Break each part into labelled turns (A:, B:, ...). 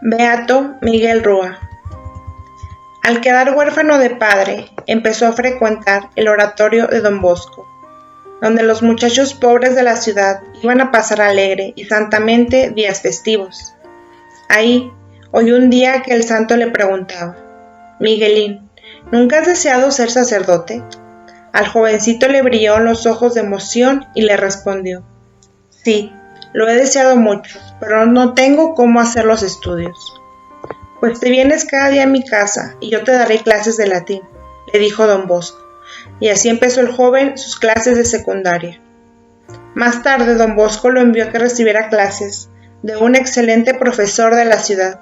A: Beato Miguel Rúa. Al quedar huérfano de padre, empezó a frecuentar el oratorio de Don Bosco, donde los muchachos pobres de la ciudad iban a pasar alegre y santamente días festivos. Ahí oyó un día que el santo le preguntaba: «Miguelín, ¿nunca has deseado ser sacerdote?». Al jovencito le brillaron los ojos de emoción y le respondió: «Sí, lo he deseado mucho, pero no tengo cómo hacer los estudios». «Pues te vienes cada día a mi casa y yo te daré clases de latín», le dijo Don Bosco, y así empezó el joven sus clases de secundaria. Más tarde Don Bosco lo envió a que recibiera clases de un excelente profesor de la ciudad,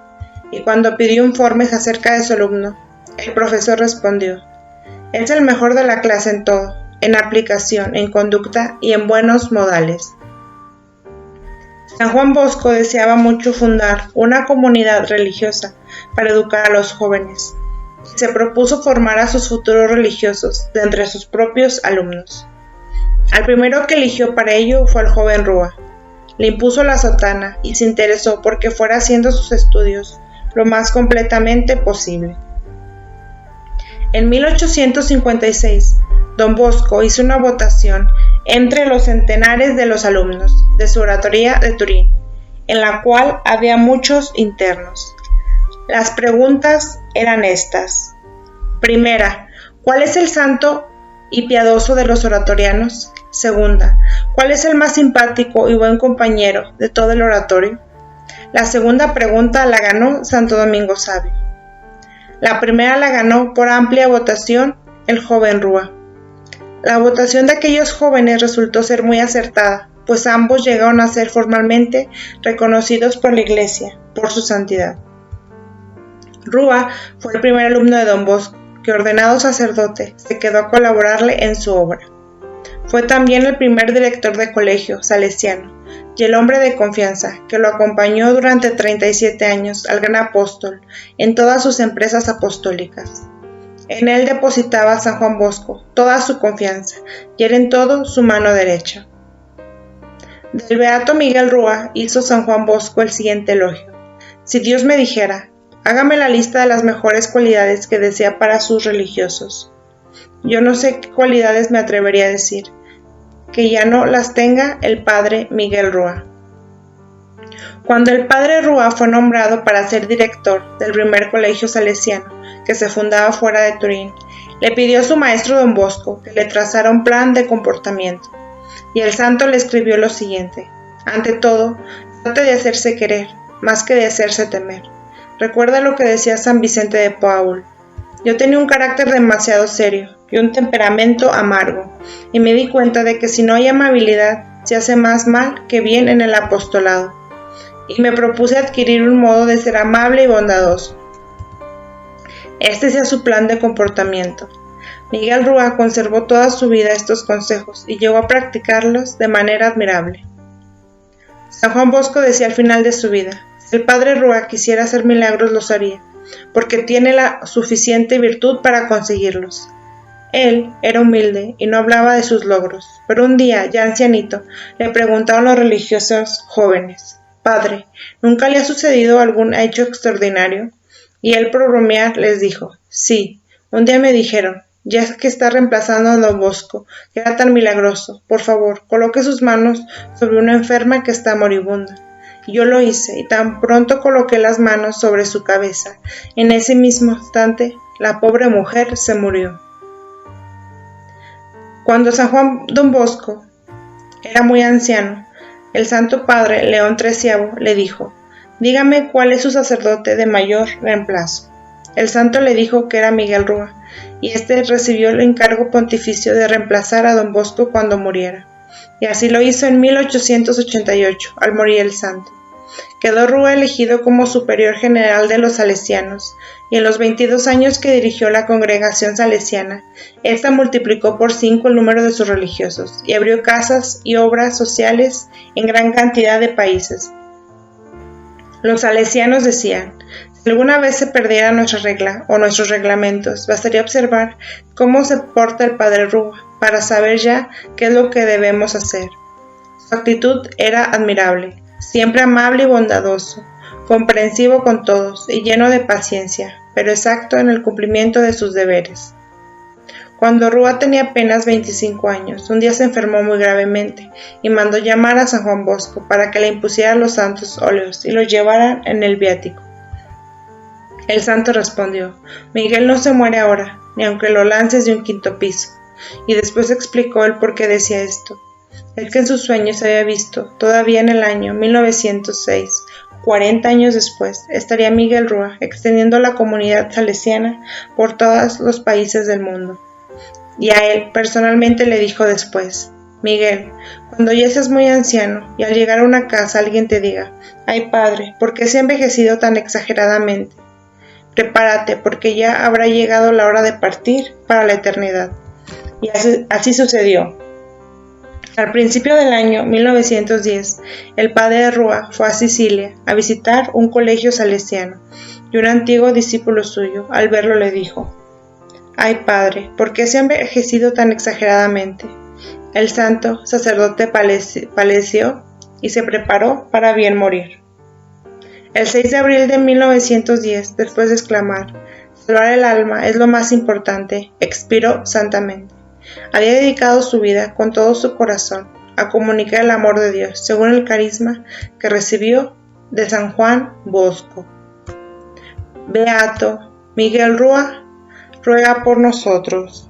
A: y cuando pidió informes acerca de su alumno, el profesor respondió: «Es el mejor de la clase en todo, en aplicación, en conducta y en buenos modales». San Juan Bosco deseaba mucho fundar una comunidad religiosa para educar a los jóvenes, y se propuso formar a sus futuros religiosos de entre sus propios alumnos. Al primero que eligió para ello fue al joven Rúa. Le impuso la sotana y se interesó porque fuera haciendo sus estudios lo más completamente posible. En 1856, Don Bosco hizo una votación entre los centenares de los alumnos de su oratoria de Turín, en la cual había muchos internos. Las preguntas eran estas. Primera, ¿cuál es el santo y piadoso de los oratorianos? Segunda, ¿cuál es el más simpático y buen compañero de todo el oratorio? La segunda pregunta la ganó Santo Domingo Savio. La primera la ganó por amplia votación el joven Rúa. La votación de aquellos jóvenes resultó ser muy acertada, pues ambos llegaron a ser formalmente reconocidos por la Iglesia por su santidad. Rúa fue el primer alumno de Don Bosco, que ordenado sacerdote se quedó a colaborarle en su obra. Fue también el primer director de colegio salesiano y el hombre de confianza que lo acompañó durante 37 años al gran apóstol en todas sus empresas apostólicas. En él depositaba San Juan Bosco toda su confianza y era en todo su mano derecha. Del beato Miguel Rúa hizo San Juan Bosco el siguiente elogio: «Si Dios me dijera, hágame la lista de las mejores cualidades que desea para sus religiosos. Yo no sé qué cualidades me atrevería a decir, que ya no las tenga el padre Miguel Rúa». Cuando el padre Rúa fue nombrado para ser director del primer colegio salesiano que se fundaba fuera de Turín, le pidió a su maestro Don Bosco que le trazara un plan de comportamiento, y el santo le escribió lo siguiente: «Ante todo, trate de hacerse querer, más que de hacerse temer. Recuerda lo que decía San Vicente de Paúl: yo tenía un carácter demasiado serio y un temperamento amargo, y me di cuenta de que si no hay amabilidad, se hace más mal que bien en el apostolado, y me propuse adquirir un modo de ser amable y bondadoso». Este sea su plan de comportamiento. Miguel Rúa conservó toda su vida estos consejos y llegó a practicarlos de manera admirable. San Juan Bosco decía al final de su vida: «Si el padre Rúa quisiera hacer milagros, los haría, porque tiene la suficiente virtud para conseguirlos». Él era humilde y no hablaba de sus logros, pero un día, ya ancianito, le preguntaron los religiosos jóvenes: «Padre, ¿nunca le ha sucedido algún hecho extraordinario?». Y él, por bromear, les dijo: «Sí, un día me dijeron: ya que está reemplazando a Don Bosco, que era tan milagroso, por favor, coloque sus manos sobre una enferma que está moribunda». Y yo lo hice, y tan pronto coloqué las manos sobre su cabeza, en ese mismo instante, la pobre mujer se murió. Cuando San Juan Don Bosco era muy anciano, el Santo Padre León XIII le dijo: «Dígame cuál es su sacerdote de mayor reemplazo». El santo le dijo que era Miguel Rúa, y éste recibió el encargo pontificio de reemplazar a Don Bosco cuando muriera, y así lo hizo en 1888, al morir el santo. Quedó Rúa elegido como superior general de los salesianos, y en los 22 años que dirigió la congregación salesiana, ésta multiplicó por 5 el número de sus religiosos, y abrió casas y obras sociales en gran cantidad de países. Los salesianos decían: «Si alguna vez se perdiera nuestra regla o nuestros reglamentos, bastaría observar cómo se porta el padre Rúa para saber ya qué es lo que debemos hacer». Su actitud era admirable, siempre amable y bondadoso, comprensivo con todos y lleno de paciencia, pero exacto en el cumplimiento de sus deberes. Cuando Rúa tenía apenas 25 años, un día se enfermó muy gravemente y mandó llamar a San Juan Bosco para que le impusiera los santos óleos y los llevara en el viático. El santo respondió: Miguel no se muere ahora, ni aunque lo lances de un quinto piso. Y después explicó el por qué decía esto. Es que en sus sueños había visto, todavía en el año 1906, 40 años después, estaría Miguel Rúa extendiendo la comunidad salesiana por todos los países del mundo. Y a él personalmente le dijo después: Miguel, cuando ya seas muy anciano y al llegar a una casa alguien te diga: ay padre, ¿por qué se ha envejecido tan exageradamente? Prepárate, porque ya habrá llegado la hora de partir para la eternidad. Y así sucedió. Al principio del año 1910, el padre Rúa fue a Sicilia a visitar un colegio salesiano, y un antiguo discípulo suyo, al verlo, le dijo: ay padre, ¿por qué se ha envejecido tan exageradamente? El santo sacerdote paleció y se preparó para bien morir. El 6 de abril de 1910, después de exclamar: salvar el alma es lo más importante, expiró santamente. Había dedicado su vida con todo su corazón a comunicar el amor de Dios, según el carisma que recibió de San Juan Bosco. Beato Miguel Rúa, ruega por nosotros.